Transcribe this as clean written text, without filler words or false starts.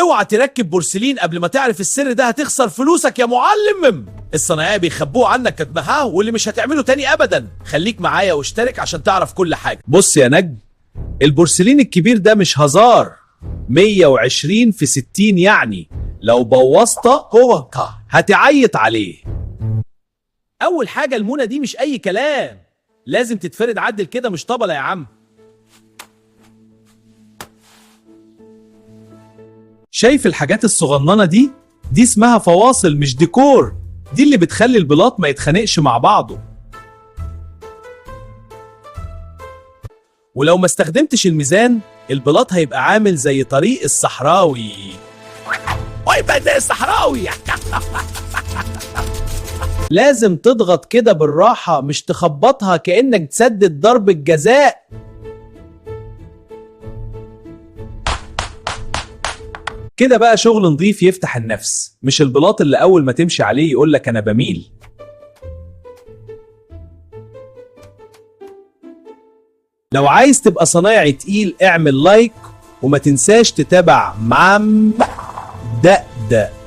اوعى تركب بورسلين قبل ما تعرف السر ده، هتخسر فلوسك يا معلم. الصنايعيه بيخبوه عنك كتمها، واللي مش هتعمله تاني ابدا. خليك معايا واشترك عشان تعرف كل حاجه. بص يا نجم، البورسلين الكبير ده مش هزار، 120 في 60 يعني لو بوظته هو هتعيط عليه. اول حاجه المونه دي مش اي كلام، لازم تتفرد عدل كده، مش طبله يا عم. شايف الحاجات الصغننه دي اسمها فواصل مش ديكور، دي اللي بتخلي البلاط ما يتخانقش مع بعضه. ولو ما استخدمتش الميزان البلاط هيبقى عامل زي طريق الصحراوي. ويبقى زي الصحراوي. لازم تضغط كده بالراحة، مش تخبطها كأنك تسدد ضربة جزاء. كده بقى شغل نظيف يفتح النفس، مش البلاط اللي أول ما تمشي عليه يقولك أنا بميل. لو عايز تبقى صنايعي تقيل اعمل لايك، وما تنساش تتابع مام دقدق.